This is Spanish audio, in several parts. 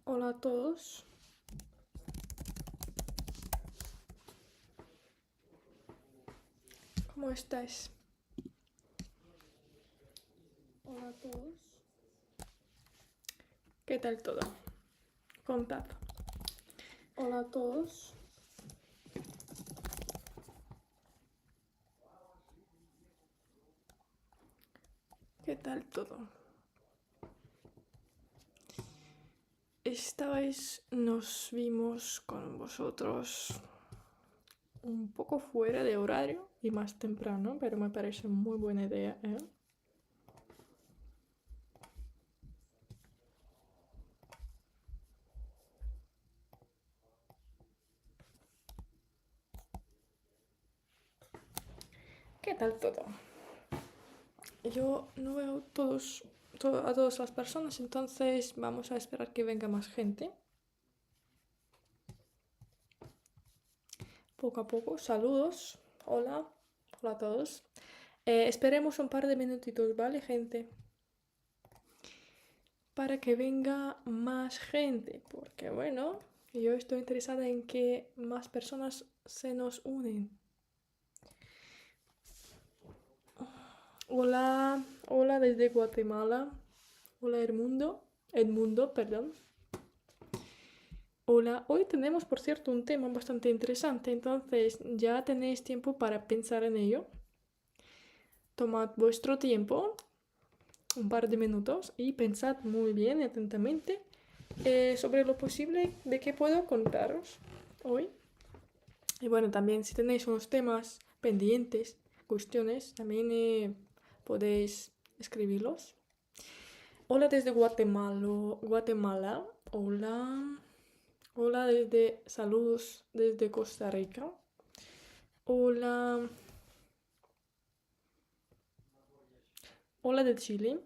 Hola a todos. ¿Cómo estáis? Hola a todos. ¿Qué tal todo? Contad. Hola a todos. ¿Qué tal todo? Esta vez nos vimos con vosotros un poco fuera de horario y más temprano, pero me parece muy buena idea, ¿eh? ¿Qué tal todo? Yo no veo a todas las personas, entonces vamos a esperar que venga más gente. Poco a poco. Saludos. Hola. Hola a todos. Esperemos un par de minutitos, ¿vale, gente? Para que venga más gente, porque bueno, yo estoy interesada en que más personas se nos unen. Hola, hola desde Guatemala. Hola Edmundo, perdón. Hola, hoy tenemos por cierto un tema bastante interesante, entonces ya tenéis tiempo para pensar en ello. Tomad vuestro tiempo, un par de minutos, y pensad muy bien y atentamente sobre lo posible de que puedo contaros hoy. Y bueno, también si tenéis unos temas pendientes, cuestiones, también podéis escribirlos. Hola desde Guatemala. Hola. Hola saludos desde Costa Rica. Hola. Hola de Chile.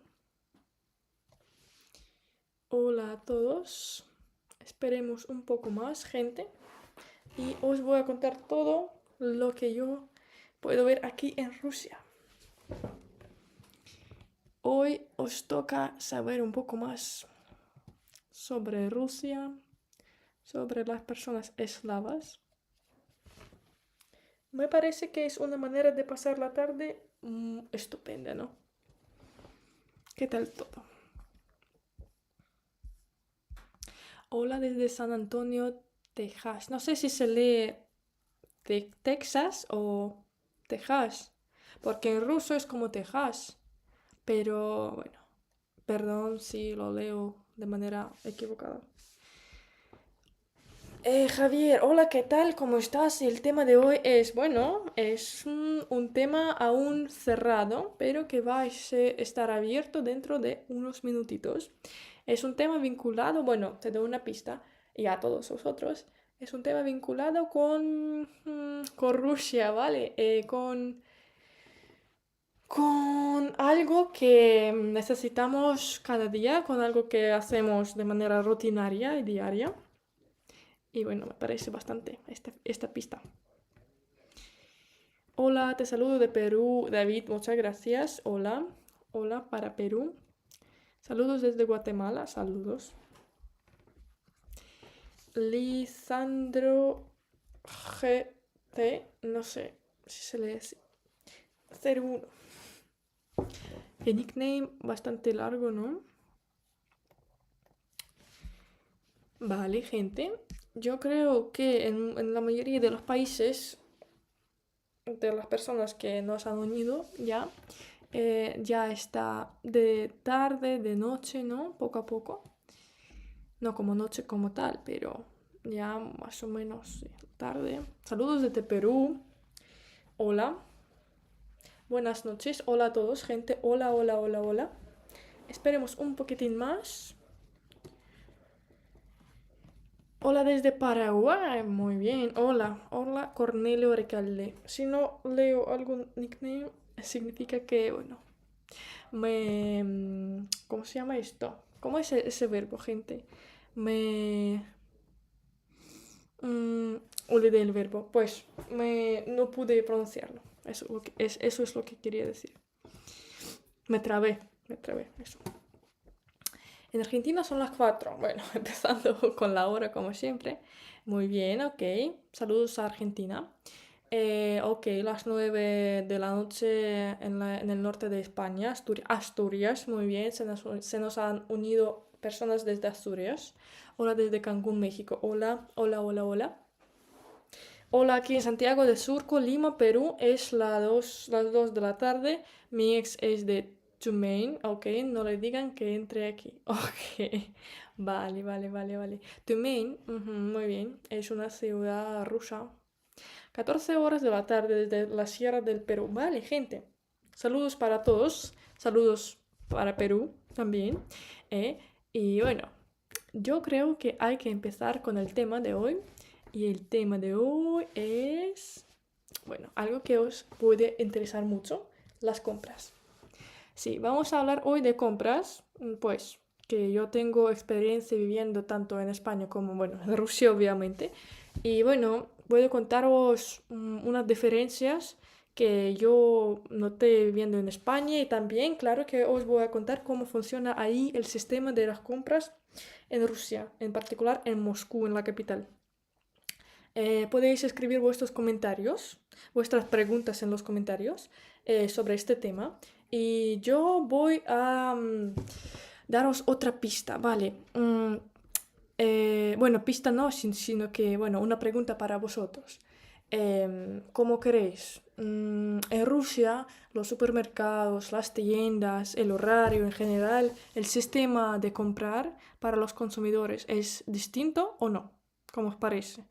Hola a todos. Esperemos un poco más, gente. Y os voy a contar todo lo que yo puedo ver aquí en Rusia. Hoy os toca saber un poco más sobre Rusia, sobre las personas eslavas. Me parece que es una manera de pasar la tarde estupenda, ¿no? ¿Qué tal todo? Hola desde San Antonio, Texas. No sé si se lee Texas o Texas, porque en ruso es como Texas, pero bueno, perdón si lo leo de manera equivocada. Javier, hola, ¿qué tal? ¿Cómo estás? El tema de hoy es, bueno, es un tema aún cerrado, pero que va a estar abierto dentro de unos minutitos. Es un tema vinculado, bueno, te doy una pista, y a todos vosotros, es un tema vinculado con Rusia, ¿vale? Con algo que necesitamos cada día, con algo que hacemos de manera rutinaria y diaria. Y bueno, me parece bastante esta pista. Hola, te saludo de Perú, David, muchas gracias. Hola, hola para Perú. Saludos desde Guatemala, saludos. Lisandro GT, no sé si se lee así. 01. El nickname bastante largo, ¿no? Vale, gente. Yo creo que en la mayoría de los países, de las personas que nos han unido ya está de tarde, de noche, ¿no? Poco a poco. No como noche como tal, pero ya más o menos sí, tarde. Saludos desde Perú. Hola. Buenas noches. Hola a todos, gente. Hola, hola, hola, hola. Esperemos un poquitín más. Hola desde Paraguay. Muy bien. Hola. Hola, Cornelio Recalde. Si no leo algún nickname, significa que, bueno, ¿cómo se llama esto? ¿Cómo es ese verbo, gente? Me... mm, olvidé el verbo. Pues no pude pronunciarlo. Eso es lo que quería decir. Me trabé, eso. En Argentina son las 4. Bueno, empezando con la hora como siempre. Muy bien, ok. Saludos a Argentina. Ok, las 9 de la noche en el norte de España, Asturias, muy bien. Se nos han unido personas desde Asturias. Hola desde Cancún, México. Hola, hola, hola, hola. Hola, aquí en Santiago de Surco, Lima, Perú, es las 2 de la tarde. Mi ex es de Tumain, ok, no le digan que entre aquí. Ok, vale, vale, vale, vale. Tumain, ujú, muy bien, es una ciudad rusa. 14 horas de la tarde desde la Sierra del Perú. Vale, gente. Saludos para todos. Saludos para Perú también. ¿eh? Y bueno, yo creo que hay que empezar con el tema de hoy. Y el tema de hoy es, bueno, algo que os puede interesar mucho, las compras. Sí, vamos a hablar hoy de compras, pues que yo tengo experiencia viviendo tanto en España como, bueno, en Rusia obviamente. Y bueno, voy a contaros unas diferencias que yo noté viviendo en España y también, claro, que os voy a contar cómo funciona ahí el sistema de las compras en Rusia, en particular en Moscú, en la capital. Podéis escribir vuestros comentarios, vuestras preguntas en los comentarios sobre este tema. Y yo voy a daros otra pista, ¿vale? Bueno, pista no, sino que, bueno, una pregunta para vosotros. ¿Cómo queréis? En Rusia, los supermercados, las tiendas, el horario en general, el sistema de comprar para los consumidores, ¿es distinto o no? ¿Cómo os parece?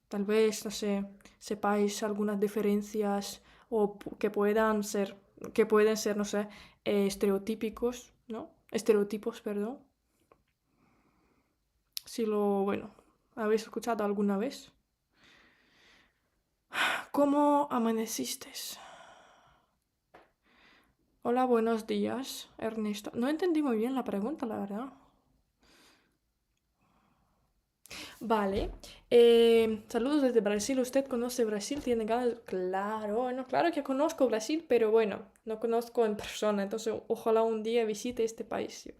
Tal vez, no sé, sepáis algunas diferencias o que pueden ser, no sé, estereotípicos, ¿no? Estereotipos, perdón. Si lo, bueno, habéis escuchado alguna vez. ¿Cómo amaneciste? Hola, buenos días, Ernesto. No entendí muy bien la pregunta, la verdad. Vale. Saludos desde Brasil. ¿Usted conoce Brasil? ¿Tiene ganas? Claro, bueno, claro que conozco Brasil, pero bueno, no conozco en persona. Entonces, ojalá un día visite este país. ¿Sí?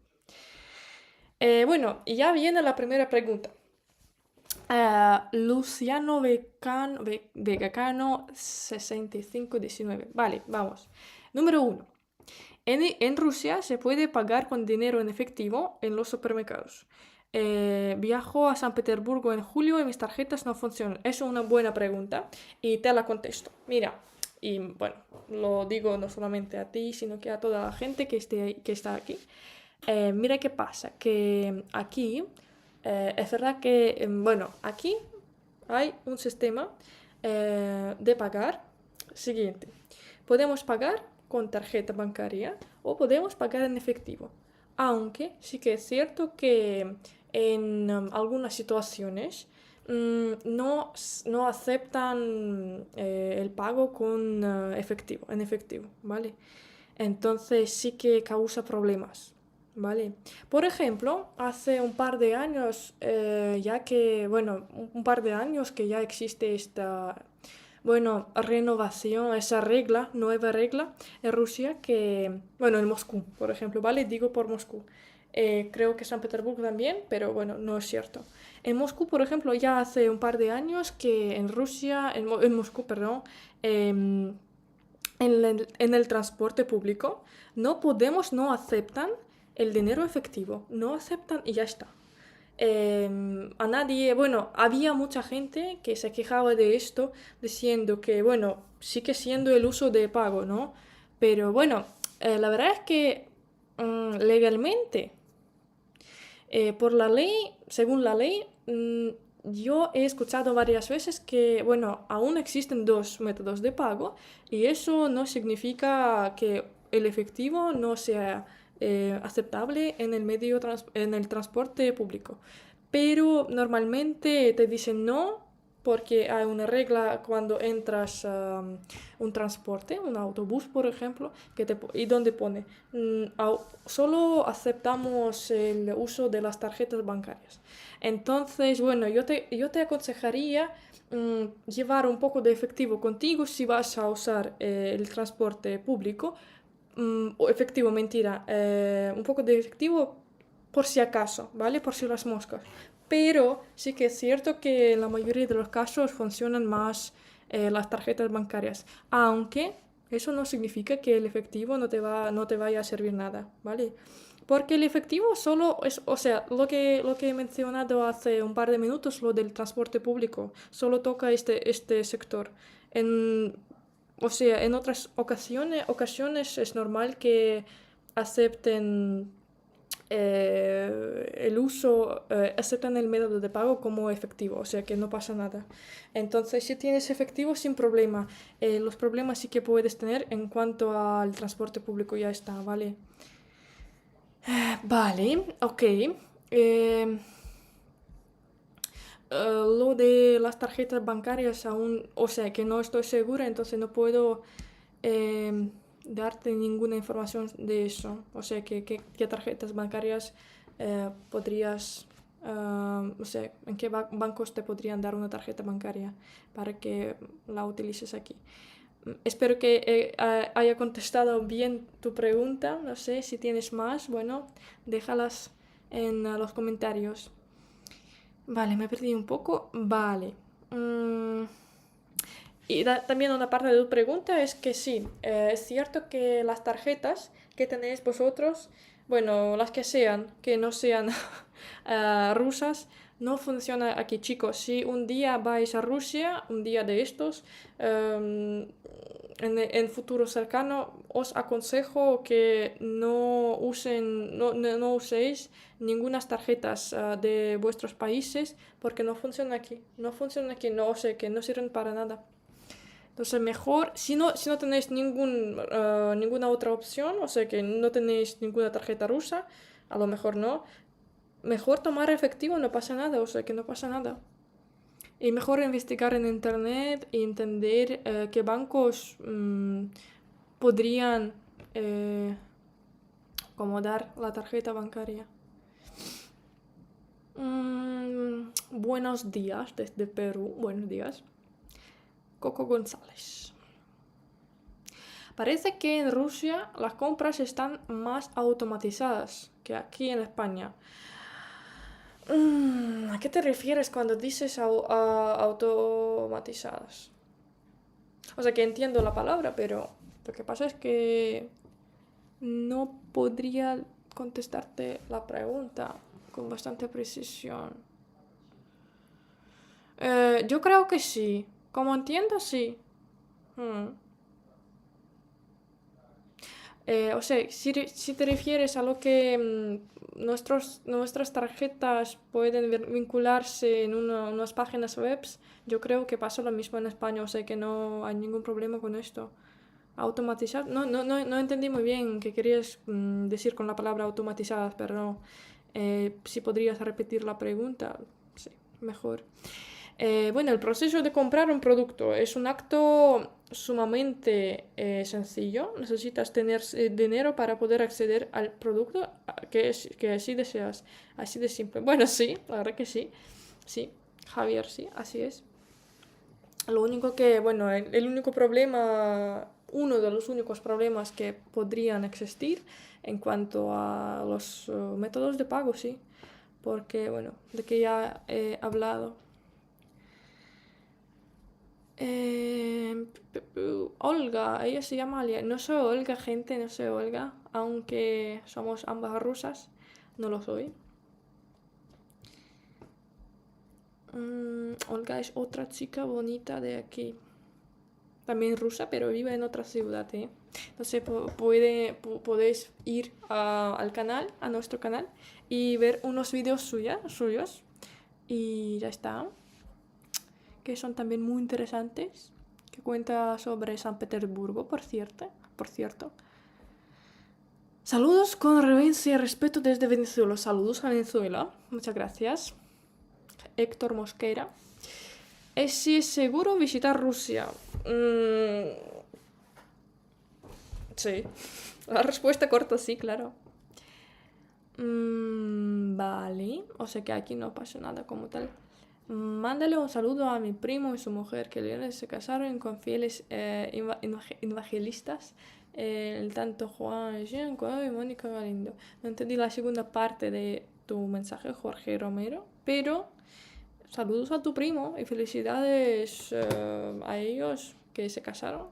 Bueno, y ya viene la primera pregunta. Luciano Vegacano 6519. Vale, vamos. Número uno. En Rusia se puede pagar con dinero en efectivo en los supermercados. Viajo a San Petersburgo en julio y mis tarjetas no funcionan. Es una buena pregunta y te la contesto. Mira, y bueno, lo digo no solamente a ti, sino que a toda la gente que está aquí. Mira qué pasa, que aquí es verdad que, bueno, aquí hay un sistema de pagar siguiente. Podemos pagar con tarjeta bancaria o podemos pagar en efectivo. Aunque sí que es cierto que en algunas situaciones no aceptan el pago con efectivo, en efectivo, ¿vale? Entonces sí que causa problemas, ¿vale? Por ejemplo, hace un par de años, ya que, bueno, un par de años que ya existe esta, bueno, renovación, esa regla, nueva regla en Rusia que, bueno, en Moscú, por ejemplo, ¿vale? Digo por Moscú. Creo que San Petersburgo también, pero bueno, no es cierto. En Moscú, por ejemplo, ya hace un par de años que en Rusia, en Moscú, perdón, em, en el transporte público, no aceptan el dinero efectivo, no aceptan y ya está. A nadie, bueno, había mucha gente que se quejaba de esto diciendo que, bueno, sigue siendo el uso de pago, ¿no? Pero bueno, la verdad es que legalmente por la ley, según la ley, yo he escuchado varias veces que, bueno, aún existen dos métodos de pago y eso no significa que el efectivo no sea aceptable en en el transporte público. Pero normalmente te dicen no porque hay una regla cuando entras a un transporte, un autobús, por ejemplo, y donde pone solo aceptamos el uso de las tarjetas bancarias. Entonces, bueno, yo te aconsejaría llevar un poco de efectivo contigo si vas a usar el transporte público. O efectivo, mentira. Un poco de efectivo por si acaso, ¿vale? Por si las moscas. Pero sí que es cierto que en la mayoría de los casos funcionan más las tarjetas bancarias. Aunque eso no significa que el efectivo no te vaya a servir nada, ¿vale? Porque el efectivo solo es, o sea, lo que he mencionado hace un par de minutos, lo del transporte público, solo toca este sector. En, o sea, en otras ocasiones es normal que acepten aceptan el método de pago como efectivo, o sea que no pasa nada. Entonces, si tienes efectivo, sin problema. Los problemas sí que puedes tener en cuanto al transporte público, ya está, ¿vale? Vale, ok. Eh, lo de las tarjetas bancarias aún, o sea que no estoy segura, entonces no puedo darte ninguna información de eso. O sea que qué tarjetas bancarias podrías, o sea, en qué bancos te podrían dar una tarjeta bancaria para que la utilices aquí. Espero que haya contestado bien tu pregunta. No sé si tienes más, bueno, déjalas en los comentarios. Vale, me perdí un poco. Vale. Y también una parte de tu pregunta es que sí, es cierto que las tarjetas que tenéis vosotros, bueno, las que no sean rusas, no funciona aquí, chicos. Si un día vais a Rusia, un día de estos, en futuro cercano, os aconsejo que no uséis ninguna tarjetas de vuestros países porque no funciona aquí. No funciona aquí, no, o sea, que no sirven para nada. Entonces, mejor, si no tenéis ninguna otra opción, o sea que no tenéis ninguna tarjeta rusa, a lo mejor no, mejor tomar efectivo, no pasa nada, o sea que no pasa nada. Y mejor investigar en internet y entender qué bancos podrían como dar la tarjeta bancaria. Buenos días desde Perú, buenos días. Coco González. Parece que en Rusia las compras están más automatizadas que aquí en España. ¿A qué te refieres cuando dices automatizadas? O sea que entiendo la palabra, pero lo que pasa es que no podría contestarte la pregunta con bastante precisión. Yo creo que sí. Como entiendo, sí. Hmm. O sea, si te refieres a lo que nuestras tarjetas pueden vincularse en unas páginas web, yo creo que pasa lo mismo en España, o sea que no hay ningún problema con esto. Automatizar, no entendí muy bien qué querías decir con la palabra automatizadas, pero no. Si podrías repetir la pregunta, sí, mejor. Bueno, el proceso de comprar un producto es un acto sumamente sencillo. Necesitas tener dinero para poder acceder al producto que así deseas. Así de simple. Bueno, sí, la verdad que sí. Sí, Javier, sí, así es. Lo único que, bueno, el único problema, uno de los únicos problemas que podrían existir en cuanto a los métodos de pago, sí. Porque, bueno, de que ya he hablado. Olga, ella se llama Alia. No soy Olga, gente, no soy Olga. Aunque somos ambas rusas, no lo soy. Olga es otra chica bonita de aquí. También rusa, pero vive en otra ciudad, ¿eh? Entonces podéis ir al canal, a nuestro canal, y ver unos vídeos suyos. Y ya está. Que son también muy interesantes. Que cuenta sobre San Petersburgo, por cierto. Saludos con reverencia y respeto desde Venezuela. Saludos a Venezuela. Muchas gracias. Héctor Mosquera. Si es seguro visitar Rusia. Sí. La respuesta corta, sí, claro. Vale. O sea que aquí no pasa nada como tal. Mándale un saludo a mi primo y su mujer que el viernes se casaron con fieles evangelistas El tanto Juan Yenco y Mónica Galindo. No entendí la segunda parte de tu mensaje, Jorge Romero, pero saludos a tu primo y felicidades a ellos que se casaron.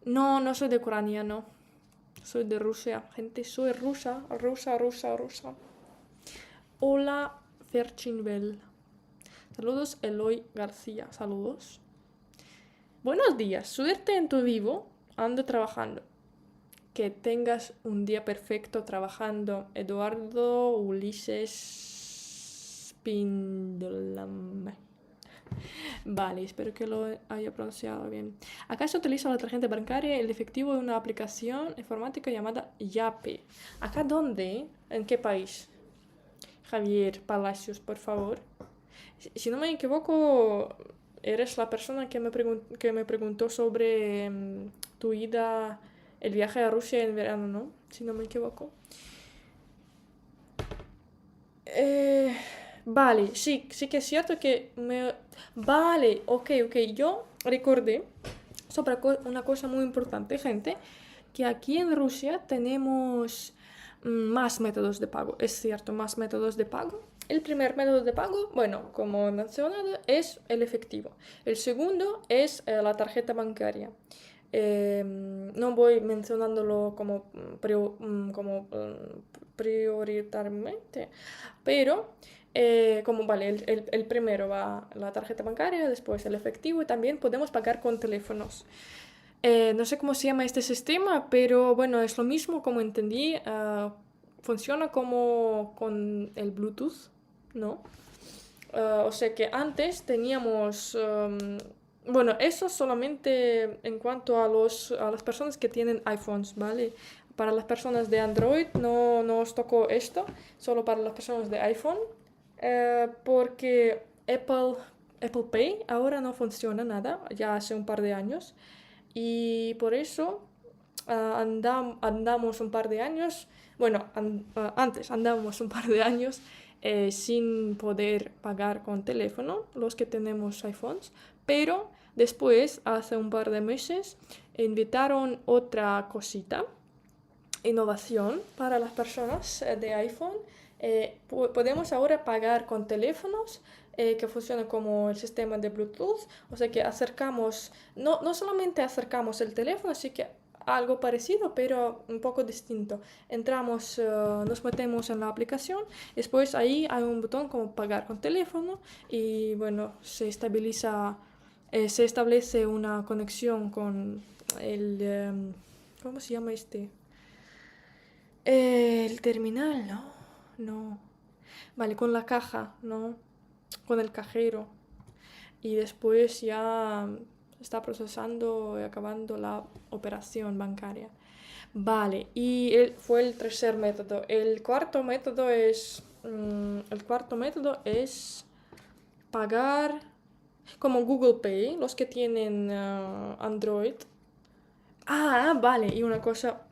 No, no soy de Ucrania, no. Soy de Rusia. Gente, soy rusa. Hola, Ferchinbel. Saludos, Eloy García. Saludos. Buenos días. Suerte en tu vivo. Ando trabajando. Que tengas un día perfecto trabajando. Eduardo Ulises Pindolam. Vale, espero que lo haya pronunciado bien. Acá se utiliza la tarjeta bancaria y el efectivo de una aplicación informática llamada Yape. ¿Acá dónde? ¿En qué país? Javier Palacios, por favor. Si no me equivoco, eres la persona que me preguntó sobre tu ida, el viaje a Rusia en verano, ¿no? Si no me equivoco. Vale, sí, sí que es cierto que me... Vale, ok. Yo recordé sobre una cosa muy importante, gente, que aquí en Rusia tenemos más métodos de pago. Es cierto, más métodos de pago. El primer método de pago, bueno, como he mencionado, es el efectivo. El segundo es la tarjeta bancaria. No voy mencionándolo prioritariamente, pero como vale, el primero va la tarjeta bancaria, después el efectivo y también podemos pagar con teléfonos. No sé cómo se llama este sistema, pero bueno, es lo mismo como entendí. Funciona como con el Bluetooth, ¿no? O sea que antes teníamos... bueno, eso solamente en cuanto a las personas que tienen iPhones, ¿vale? Para las personas de Android no os tocó esto, solo para las personas de iPhone, porque Apple Pay ahora no funciona nada, ya hace un par de años, y por eso andamos un par de años, bueno, antes andábamos un par de años sin poder pagar con teléfono, los que tenemos iPhones, pero después, hace un par de meses, invitaron otra cosita, innovación para las personas de iPhone. Podemos ahora pagar con teléfonos que funcionan como el sistema de Bluetooth, o sea que acercamos, no solamente acercamos el teléfono, así que algo parecido, pero un poco distinto. Entramos, nos metemos en la aplicación, después ahí hay un botón como pagar con teléfono y bueno, se establece una conexión con el, ¿cómo se llama este? El terminal, ¿no? No. Vale, con la caja, ¿no? Con el cajero. Y después ya está procesando y acabando la operación bancaria. Vale, y fue el tercer método. El cuarto método es pagar como Google Pay, los que tienen Android. Vale, y una cosa,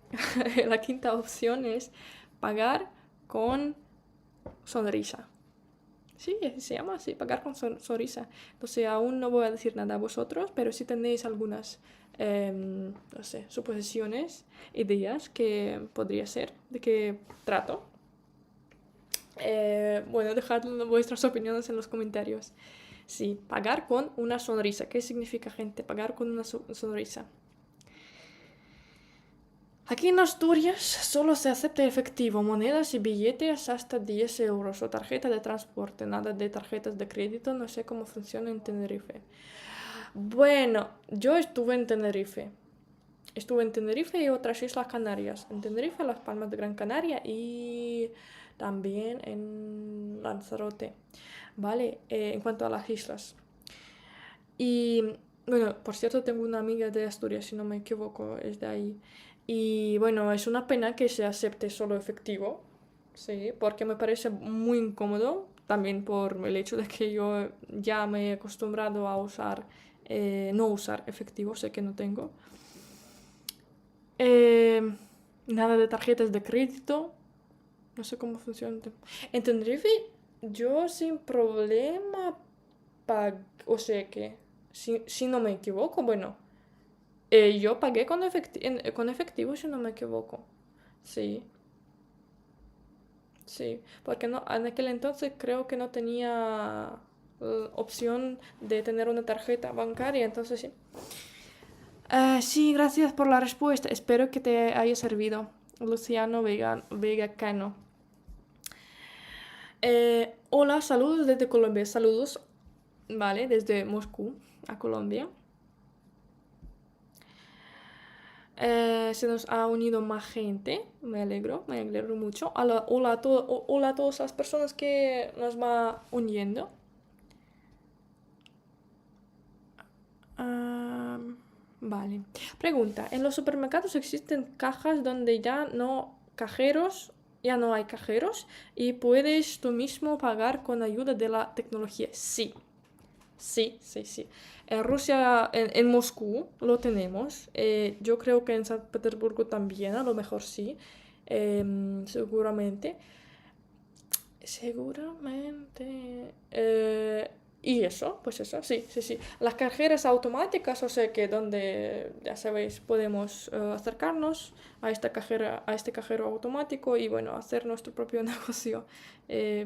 la quinta opción es pagar con sonrisa. Sí, se llama así, pagar con sonrisa. Entonces aún no voy a decir nada a vosotros, pero si tenéis algunas, no sé, suposiciones, ideas que podría ser, de qué trato. Bueno, dejad vuestras opiniones en los comentarios. Sí, pagar con una sonrisa. ¿Qué significa, gente? Pagar con una sonrisa. Aquí en Asturias solo se acepta efectivo, monedas y billetes hasta 10 euros o tarjeta de transporte, nada de tarjetas de crédito, no sé cómo funciona en Tenerife. Bueno, yo estuve en Tenerife. Estuve en Tenerife y otras islas Canarias. En Tenerife, Las Palmas de Gran Canaria y también en Lanzarote. Vale, en cuanto a las islas. Y bueno, por cierto, tengo una amiga de Asturias, si no me equivoco, es de ahí. Y bueno, es una pena que se acepte solo efectivo, sí, porque me parece muy incómodo, también por el hecho de que yo ya me he acostumbrado a no usar efectivo, sé que no tengo. Eh, Nada de tarjetas de crédito, no sé cómo funciona. En Tenerife, yo sin problema o sea que, si no me equivoco, bueno. Yo pagué con efectivo, si no me equivoco. Sí, sí, porque no, en aquel entonces creo que no tenía opción de tener una tarjeta bancaria, entonces sí. Sí, gracias por la respuesta. Espero que te haya servido. Luciano Vega Cano. Hola, saludos desde Colombia. Saludos, vale, desde Moscú a Colombia. Se nos ha unido más gente. Me alegro mucho. Hola, hola a todas las personas que nos va uniendo. Vale. Pregunta, ¿en los supermercados existen cajas donde ya no hay cajeros y puedes tú mismo pagar con ayuda de la tecnología? Sí, sí, sí, sí. En Rusia, en Moscú lo tenemos. Yo creo que en San Petersburgo también, a lo mejor sí. Seguramente. Seguramente. Y eso, pues eso, sí, sí, sí. Las cajeras automáticas, o sea que donde, ya sabéis, podemos acercarnos a este cajero automático y bueno, hacer nuestro propio negocio,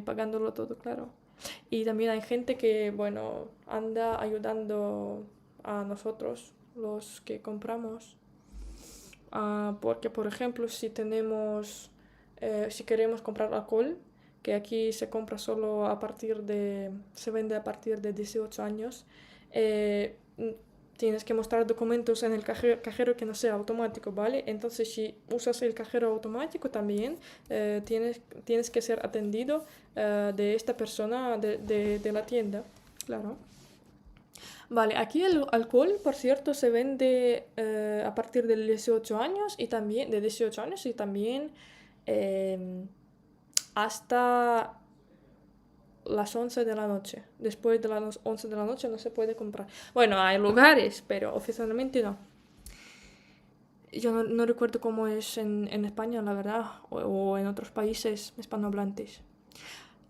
pagándolo todo, claro. Y también hay gente que, bueno, anda ayudando a nosotros, los que compramos. Porque, por ejemplo, si queremos comprar alcohol, que aquí se compra solo se vende a partir de 18 años, eh, tienes que mostrar documentos en el cajero que no sea automático, ¿vale? Entonces, si usas el cajero automático también, tienes que ser atendido de esta persona de la tienda, claro. Vale, aquí el alcohol, por cierto, se vende a partir de 18 años y también eh, hasta las 11 de la noche. Después de las 11 de la noche no se puede comprar. Bueno, hay lugares, pero oficialmente no. Yo no recuerdo cómo es en España, la verdad, o en otros países hispanohablantes.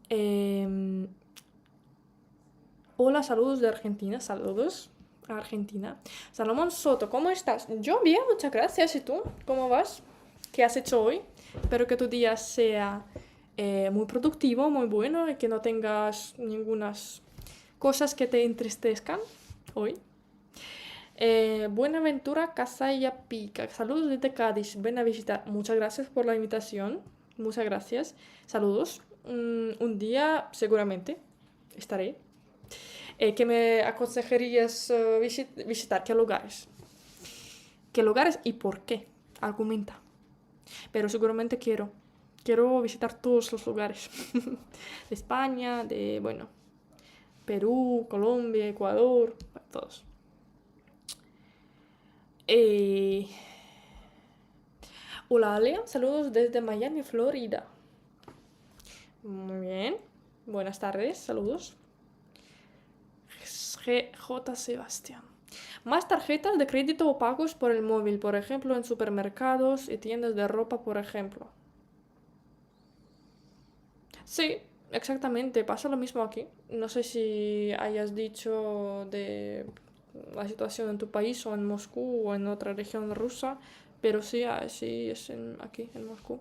Em, Hola, saludos de Argentina, saludos a Argentina. Salomón Soto, ¿cómo estás? Yo bien, muchas gracias. ¿Y tú? ¿Cómo vas? ¿Qué has hecho hoy? Espero que tu día sea muy productivo, muy bueno y que no tengas ninguna cosas que te entristezcan hoy. Buenaventura Casaya Pica, saludos desde Cádiz, ven a visitar. Muchas gracias por la invitación, muchas gracias. Saludos. Un día seguramente estaré. ¿Qué me aconsejarías visitar? ¿Qué lugares? ¿Qué lugares y por qué? Argumenta. Pero seguramente quiero visitar todos los lugares. De España, bueno, Perú, Colombia, Ecuador, todos. Eh, Hola, Ale. Saludos desde Miami, Florida. Muy bien. Buenas tardes. Saludos. J. Sebastián. Más tarjetas de crédito o pagos por el móvil, por ejemplo, en supermercados y tiendas de ropa, por ejemplo. Sí, exactamente, pasa lo mismo aquí. No sé si hayas dicho de la situación en tu país o en Moscú o en otra región rusa, pero sí, sí es aquí, en Moscú.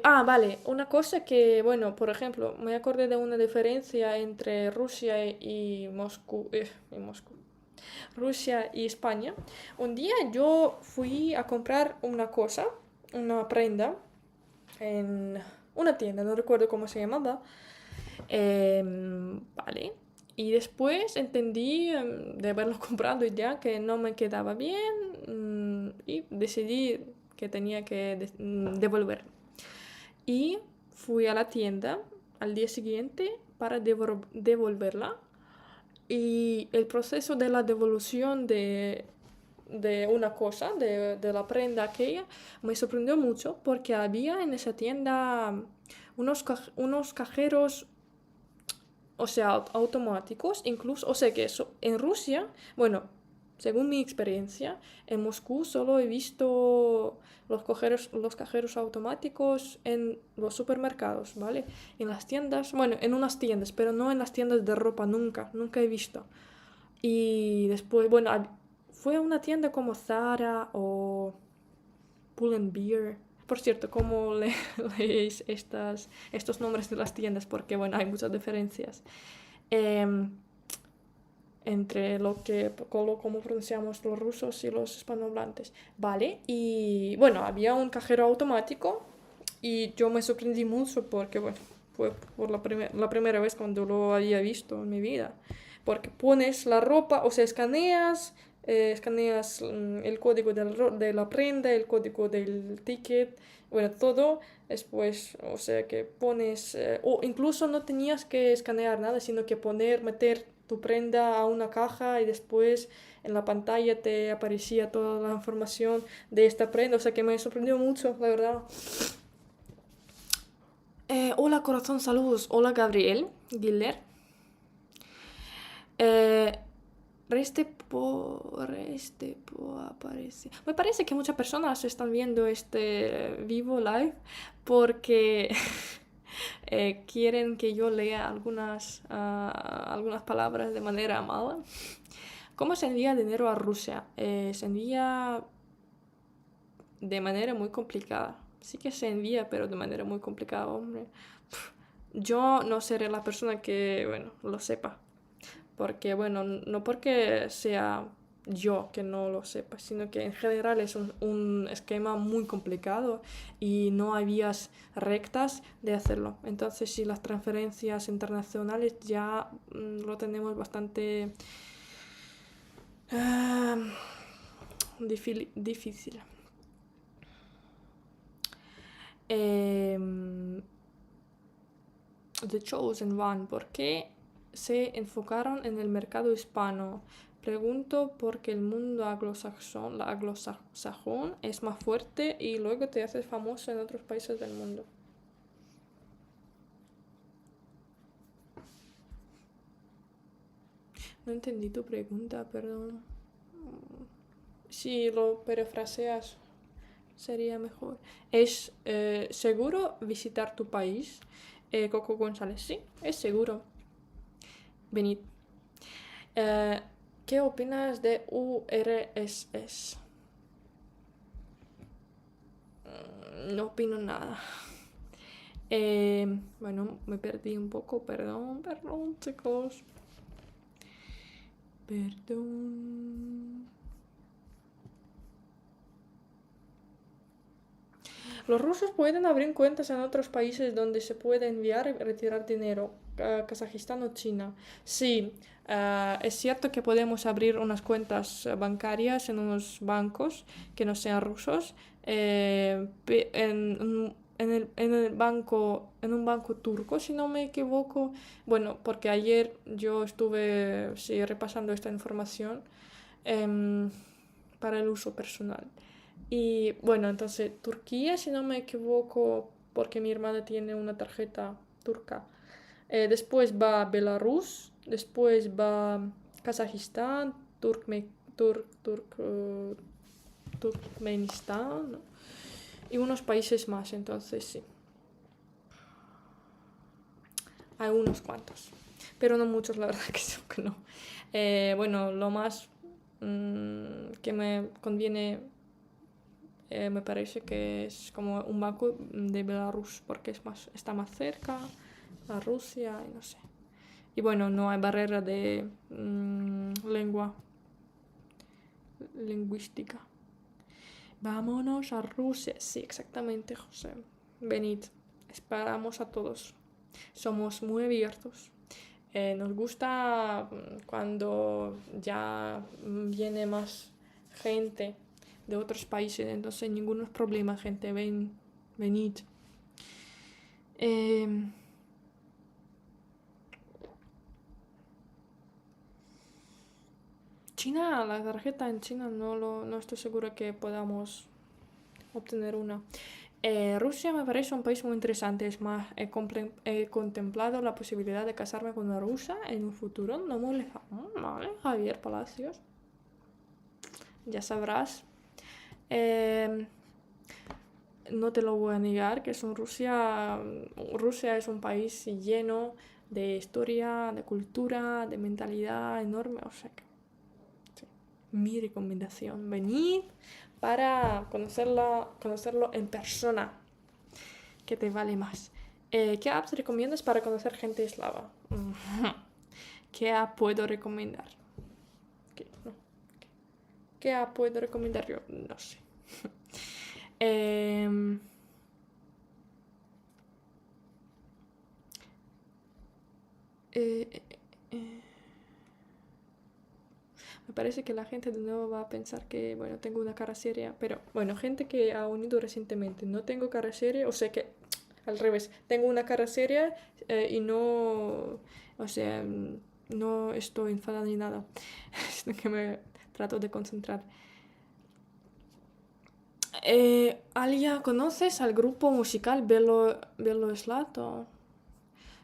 Vale, una cosa que, bueno, por ejemplo, me acordé de una diferencia entre Rusia y Moscú, Rusia y España. Un día yo fui a comprar una cosa, una prenda, en una tienda, no recuerdo cómo se llamaba. Vale. Y después entendí de haberlo comprado ya que no me quedaba bien y decidí que tenía que devolver. Y fui a la tienda al día siguiente para devolverla. Y el proceso de la devolución de una cosa, de la prenda aquella, me sorprendió mucho porque había en esa tienda unos cajeros, o sea, automáticos, incluso, o sea que eso, en Rusia, bueno, según mi experiencia, en Moscú solo he visto los cajeros automáticos en los supermercados, ¿vale? En las tiendas, bueno, en unas tiendas, pero no en las tiendas de ropa, nunca he visto. Y después, bueno, fue a una tienda como Zara o Pull&Bear. Por cierto, ¿cómo leéis estos nombres de las tiendas? Porque, bueno, hay muchas diferencias em, entre cómo pronunciamos los rusos y los hispanohablantes. Vale, y bueno, había un cajero automático y yo me sorprendí mucho porque, bueno, fue por la primera vez cuando lo había visto en mi vida. Porque pones la ropa, o sea, escaneas el código de la prenda, el código del ticket, bueno, todo. Después, o sea, que pones, o incluso no tenías que escanear nada, sino que meter tu prenda a una caja y después en la pantalla te aparecía toda la información de esta prenda. O sea, que me sorprendió mucho, la verdad. Hola corazón, saludos. Hola Gabriel Giller. Eh, Reste po aparece. Me parece que muchas personas están viendo este vivo live porque quieren que yo lea algunas palabras de manera amada. ¿Cómo se envía dinero a Rusia? Se envía de manera muy complicada. Sí que se envía, pero de manera muy complicada, hombre. Yo no seré la persona que, bueno, lo sepa. Porque, bueno, no porque sea yo que no lo sepa, sino que en general es un esquema muy complicado y no hay vías rectas de hacerlo. Entonces, si las transferencias internacionales ya lo tenemos bastante difícil. The Chosen One, ¿por qué se enfocaron en el mercado hispano? Pregunto porque el mundo anglosajón es más fuerte y luego te haces famoso en otros países del mundo. No entendí tu pregunta, perdón. Si lo parafraseas sería mejor. ¿Es seguro visitar tu país? Coco González, sí, es seguro. Venid. ¿Qué opinas de URSS? No opino nada. Bueno, me perdí un poco, perdón, chicos. Perdón. Los rusos pueden abrir cuentas en otros países donde se puede enviar y retirar dinero, Kazajistán o China. Sí, es cierto que podemos abrir unas cuentas bancarias en unos bancos que no sean rusos. En un banco turco, si no me equivoco. Bueno, porque ayer yo estuve sí, repasando esta información em, para el uso personal. Y bueno, entonces Turquía, si no me equivoco, porque mi hermana tiene una tarjeta turca. Después va Belarus, después va Kazajistán, Turkmenistán, ¿no? Y unos países más, entonces sí. Hay unos cuantos, pero no muchos, la verdad que no. Bueno, lo más que me conviene me parece que es como un banco de Belarus porque está más cerca a Rusia y no sé. Y bueno, no hay barrera de lingüística. Vámonos a Rusia. Sí, exactamente, José. Venid, esperamos a todos. Somos muy abiertos. Nos gusta cuando ya viene más gente de otros países, entonces ningunos problemas, gente, venid. China, la tarjeta en China no estoy segura que podamos obtener una. Rusia me parece un país muy interesante, es más, he contemplado la posibilidad de casarme con una rusa en un futuro, no muy lejano, ¿vale? Javier Palacios, ya sabrás. No te lo voy a negar, que Rusia es un país lleno de historia, de cultura, de mentalidad enorme, o sea que mi recomendación. Venid para conocerlo en persona, que te vale más. ¿Qué apps recomiendas para conocer gente eslava? ¿Qué app puedo recomendar? No. ¿Qué app puedo recomendar yo? No sé. Em, eh, eh, eh, Me parece que la gente de nuevo va a pensar que, bueno, tengo una cara seria, pero bueno, gente que ha unido recientemente, no tengo cara seria, o sea que al revés, tengo una cara seria y no, o sea, no estoy enfadada ni nada, sino que me trato de concentrar. Alia, ¿conoces al grupo musical Belo Slato?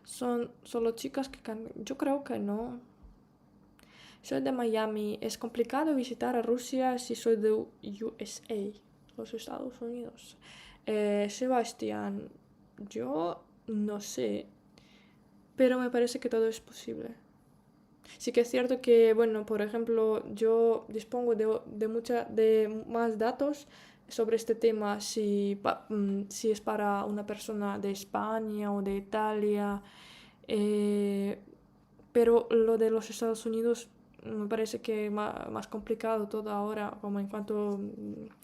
Son solo chicas que cantan. Yo creo que no. Soy de Miami. Es complicado visitar a Rusia si soy de USA, los Estados Unidos. Sebastián, yo no sé, pero me parece que todo es posible. Sí que es cierto que, bueno, por ejemplo, yo dispongo de más datos sobre este tema si es para una persona de España o de Italia, eh, pero lo de los Estados Unidos me parece que más complicado todo ahora, como en cuanto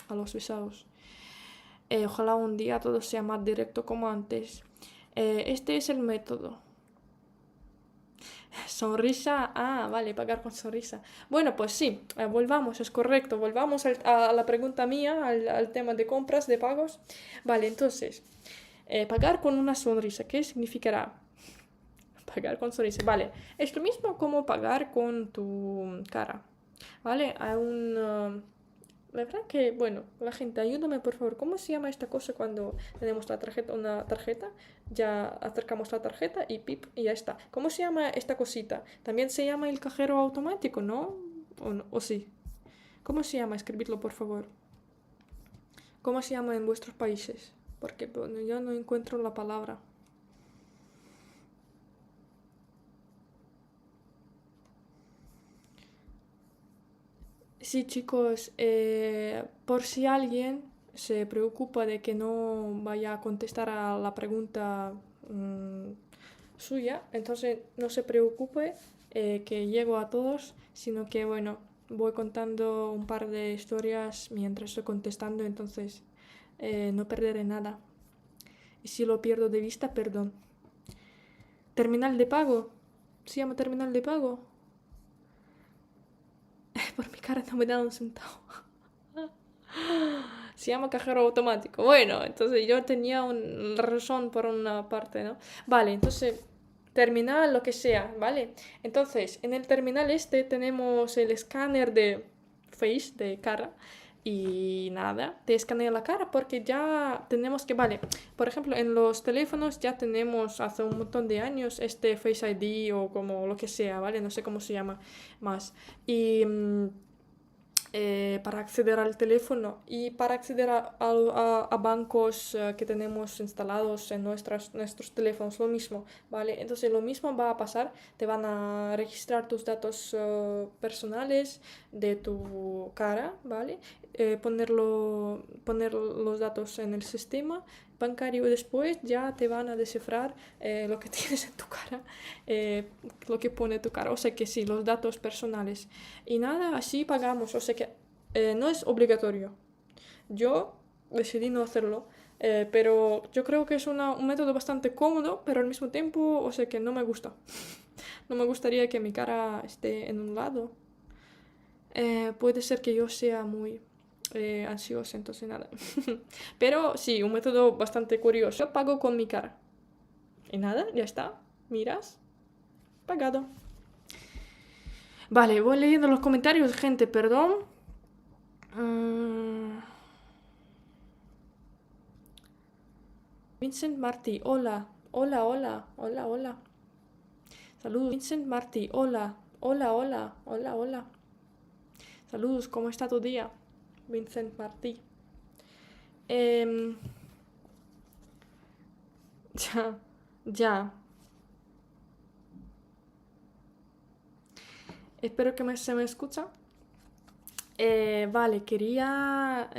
a los visados. Ojalá un día todo sea más directo como antes. Este es el método. Sonrisa, vale, pagar con sonrisa. Bueno, pues sí, volvamos, es correcto, volvamos a la pregunta mía, al tema de compras, de pagos. Vale, entonces, pagar con una sonrisa, ¿qué significará? Pagar con sonrisa, vale, es lo mismo como pagar con tu cara, ¿vale? Hay la verdad que, bueno, la gente, ayúdame por favor. ¿Cómo se llama esta cosa cuando tenemos una tarjeta? Ya acercamos la tarjeta y pip, y ya está. ¿Cómo se llama esta cosita? También se llama el cajero automático, ¿no? ¿O sí? ¿Cómo se llama? Escribidlo por favor. ¿Cómo se llama en vuestros países? Porque bueno, yo no encuentro la palabra. Sí, chicos, por si alguien se preocupa de que no vaya a contestar a la pregunta suya, entonces no se preocupe que llego a todos, sino que bueno, voy contando un par de historias mientras estoy contestando, entonces no perderé nada. Y si lo pierdo de vista, perdón. Terminal de pago. ¿Se llama terminal de pago? Por mi cara no me da un centavo. Se llama cajero automático. Bueno, entonces yo tenía una razón por una parte, ¿no? Vale, entonces terminal, lo que sea, ¿vale? Entonces, en el terminal este tenemos el escáner de face, de cara. Y nada, te escanea la cara porque ya tenemos que, vale, por ejemplo, en los teléfonos ya tenemos hace un montón de años este Face ID o como lo que sea, ¿vale? No sé cómo se llama más. Y para acceder al teléfono y para acceder a bancos que tenemos instalados en nuestros teléfonos, lo mismo, ¿vale? Entonces lo mismo va a pasar, te van a registrar tus datos personales de tu cara, ¿vale? Poner los datos en el sistema bancario y después ya te van a descifrar lo que tienes en tu cara, lo que pone tu cara, o sea que sí, los datos personales. Y nada, así pagamos, o sea que no es obligatorio. Yo decidí no hacerlo, pero yo creo que es un método bastante cómodo, pero al mismo tiempo, o sea que no me gusta. No me gustaría que mi cara esté en un lado. Puede ser que yo sea muy ansiosa, entonces nada. Pero sí, un método bastante curioso. Yo pago con mi cara. Y nada, ya está. Miras, pagado. Vale, voy leyendo los comentarios, gente, perdón. Mm. Vincent Martí, hola, hola, hola, hola, hola. Saludos, Vincent Martí, hola, hola, hola, hola, hola. Saludos, ¿cómo está tu día? Vincent Martí. Em, ya, ya. Espero que se me escucha. Vale, quería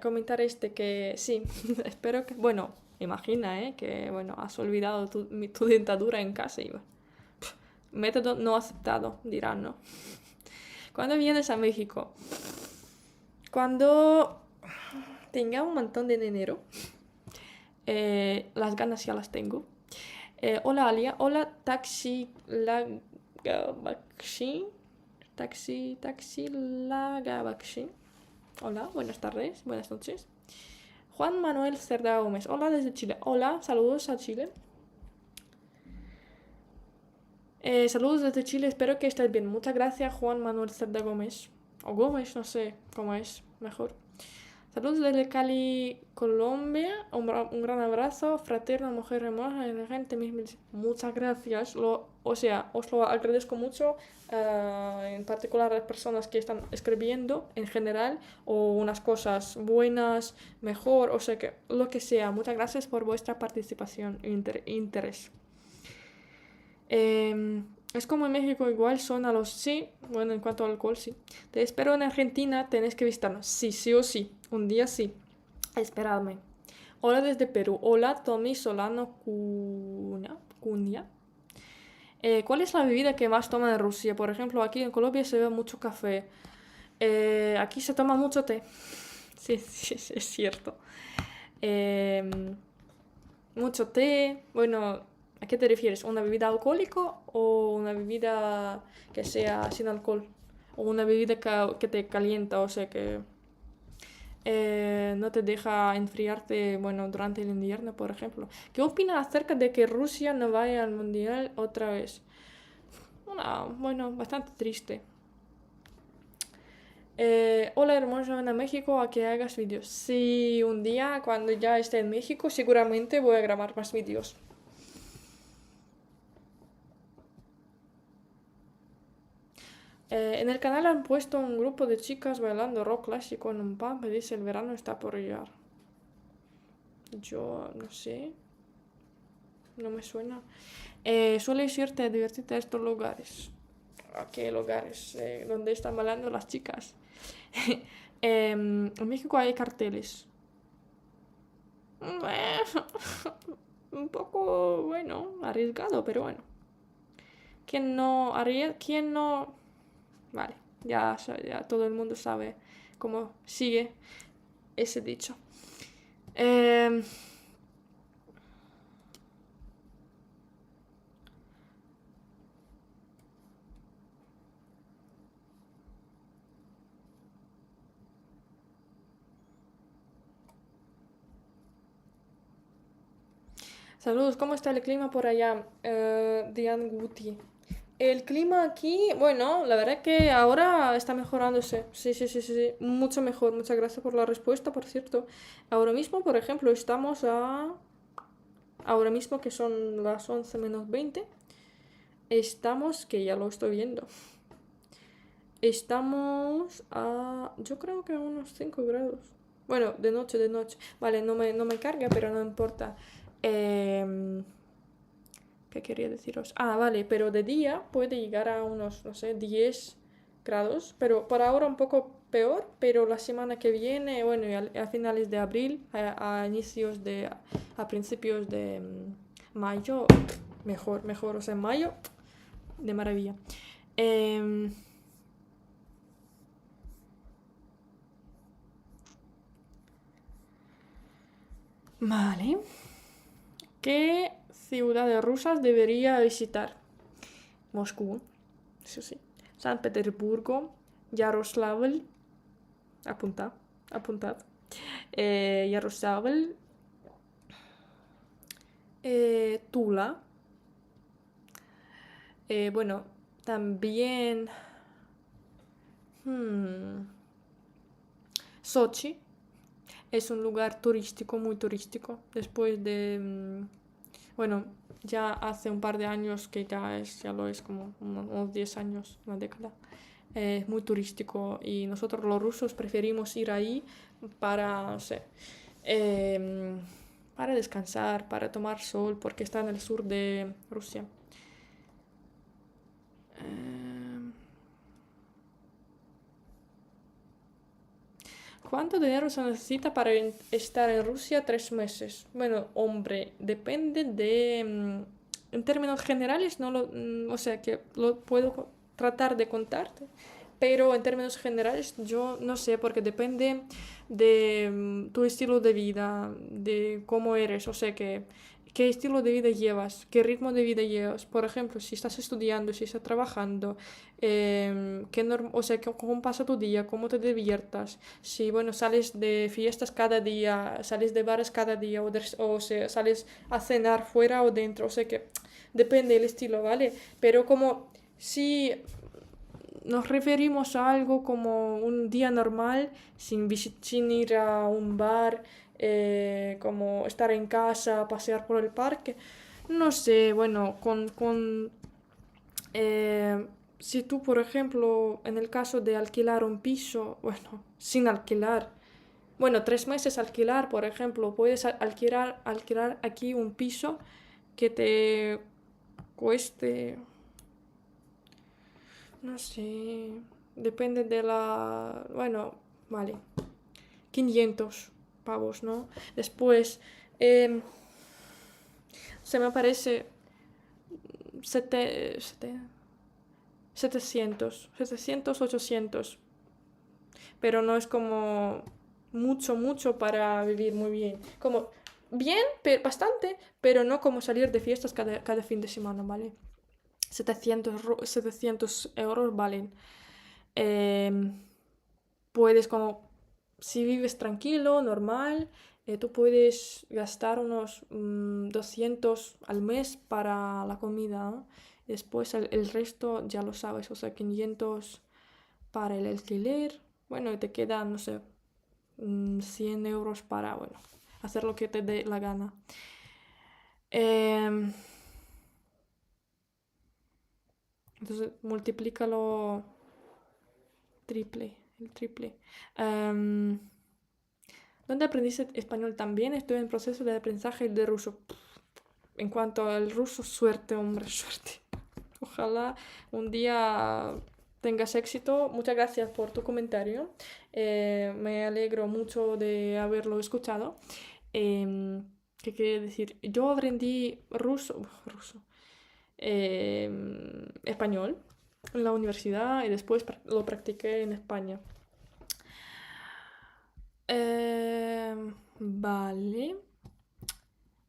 comentar que sí, espero que, bueno, imagina, que, bueno, has olvidado tu dentadura en casa y método no aceptado, dirán, ¿no? ¿Cuándo vienes a México? Cuando tenga un montón de dinero, las ganas ya las tengo. Hola Alia, hola Lagabaxi, Taxi Lagabaxi. Hola, buenas tardes, buenas noches. Juan Manuel Cerda Gómez, hola desde Chile. Hola, saludos a Chile. Saludos desde Chile, espero que estés bien. Muchas gracias, Juan Manuel Cerda Gómez. O Gómez, no sé cómo es, mejor. Saludos desde Cali, Colombia. Un gran abrazo, fraterna, mujer hermosa, elegante. Muchas gracias. O sea, os lo agradezco mucho, en particular a las personas que están escribiendo en general, o unas cosas buenas, mejor, o sea, que lo que sea. Muchas gracias por vuestra participación e interés. Es como en México, igual son a los sí, bueno, en cuanto al alcohol, sí. Te espero en Argentina, tenés que visitarnos. Sí, sí o sí, un día sí. Esperadme. Hola desde Perú. Hola, Tommy Solano Cunha. ¿Cuál es la bebida que más toman en Rusia? Por ejemplo, aquí en Colombia se bebe mucho café. Aquí se toma mucho té. Sí, sí, sí, es cierto. Em, Mucho té. Bueno, ¿a qué te refieres? ¿Una bebida alcohólica o una bebida que sea sin alcohol? O una bebida que te calienta, o sea que no te deja enfriarte, bueno, durante el invierno, por ejemplo. ¿Qué opinas acerca de que Rusia no vaya al mundial otra vez? Bueno, bastante triste. Hola, hermoso, ven a México a que hagas vídeos. Sí, un día cuando ya esté en México seguramente voy a grabar más vídeos. En el canal han puesto un grupo de chicas bailando rock clásico en un pub. Me dice el verano está por llegar. Yo no sé, no me suena. ¿Sueles irte a divertirte a estos lugares? ¿A qué lugares? ¿Dónde están bailando las chicas? En México hay carteles. Un poco, bueno, arriesgado, pero bueno. ¿Quién no haría? ¿Quién no? Vale, ya todo el mundo sabe cómo sigue ese dicho. Em, Saludos, ¿cómo está el clima por allá? Diane Guti. El clima aquí, bueno, la verdad que ahora está mejorándose. Sí, sí, sí, sí, sí, mucho mejor. Muchas gracias por la respuesta, por cierto. Ahora mismo, por ejemplo, ahora mismo que son las 11 menos 20, estamos, que ya lo estoy viendo, estamos yo creo que a unos 5 grados. Bueno, de noche, de noche. Vale, no me carga, pero no importa. Em, ¿Qué quería deciros? Vale, pero de día puede llegar a unos, no sé, 10 grados, pero por ahora un poco peor, pero la semana que viene, bueno, y a finales de abril, a principios de mayo, mejor, mejor, o sea, mayo, de maravilla. Em, vale. ¿Qué ciudades rusas debería visitar? Moscú, eso sí. San Petersburgo, Yaroslavl, apuntad, apuntad. Yaroslavl, Tula. Bueno, también hmm, Sochi es un lugar turístico, muy turístico. Después de, bueno, ya hace un par de años que ya lo es como unos 10 años, una década. Es muy turístico y nosotros los rusos preferimos ir ahí para, no sé, em, para descansar, para tomar sol, porque está en el sur de Rusia. Em, ¿Cuánto dinero se necesita para estar en Rusia 3 meses? Bueno, hombre, depende de... en términos generales, no lo, o sea que lo puedo tratar de contarte, pero en términos generales yo no sé, porque depende de tu estilo de vida, de cómo eres, o sea que qué estilo de vida llevas, qué ritmo de vida llevas. Por ejemplo, si estás estudiando, si estás trabajando, o sea, cómo pasa tu día, cómo te diviertas, si, bueno, sales de fiestas cada día, sales de bares cada día, o sea, sales a cenar fuera o dentro, o sea que depende del estilo, ¿vale? Pero como si nos referimos a algo como un día normal, sin ir a un bar, como estar en casa, pasear por el parque. No sé, bueno, si tú, por ejemplo, en el caso de alquilar un piso, bueno, sin alquilar, bueno, 3 meses alquilar, por ejemplo, puedes alquilar aquí un piso que te cueste, no sé, depende de la... Bueno, vale, 500 pavos, ¿no? Después, em, se me parece sete- sete- 700, 800, pero no es como mucho para vivir muy bien. Como bien, bastante, pero no como salir de fiestas cada fin de semana, ¿vale? 700 euros valen. Em, puedes como, si vives tranquilo, normal, tú puedes gastar unos 200 al mes para la comida, ¿no? Después el resto ya lo sabes, o sea, 500 para el alquiler. Bueno, y te quedan, no sé, 100 euros para, bueno, hacer lo que te dé la gana. Em, entonces, multiplícalo el triple. Em, ¿Dónde aprendiste español también? Estoy en proceso de aprendizaje de ruso. En cuanto al ruso, suerte, hombre, suerte. Ojalá un día tengas éxito. Muchas gracias por tu comentario. Me alegro mucho de haberlo escuchado. ¿Qué quiere decir? Yo aprendí español en la universidad y después lo practiqué en España. Vale.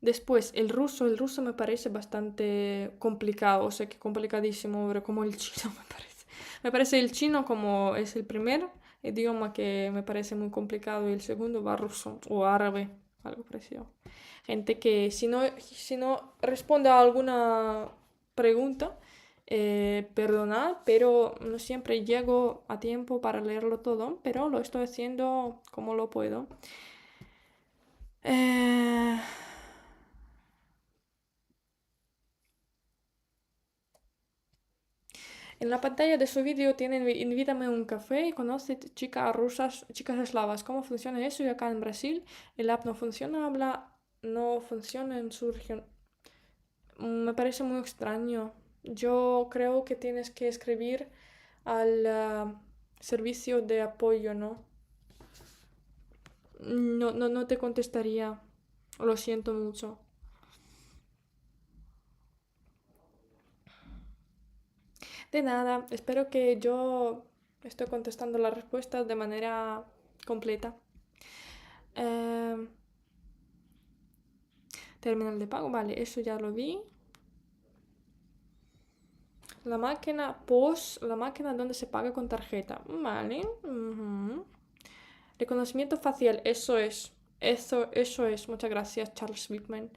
Después, el ruso me parece bastante complicado, o sea que complicadísimo, pero como el chino me parece. Me parece el chino como es el primer idioma que me parece muy complicado y el segundo va ruso o árabe, algo parecido. Gente que si no responde a alguna pregunta, perdonad, pero no siempre llego a tiempo para leerlo todo, pero lo estoy haciendo como lo puedo. Eh, En la pantalla de su vídeo tienen Invítame a un café y conoce chicas rusas, chicas eslavas. ¿Cómo funciona eso? Y acá en Brasil el app no funciona, no funciona en su región. Me parece muy extraño. Yo creo que tienes que escribir al servicio de apoyo, ¿no? No te contestaría. Lo siento mucho. De nada, espero que yo esté contestando las respuestas de manera completa. Em, Terminal de pago, vale, eso ya lo vi. La máquina donde se paga con tarjeta, vale. Reconocimiento facial, eso es. Muchas gracias, Charles Wickman.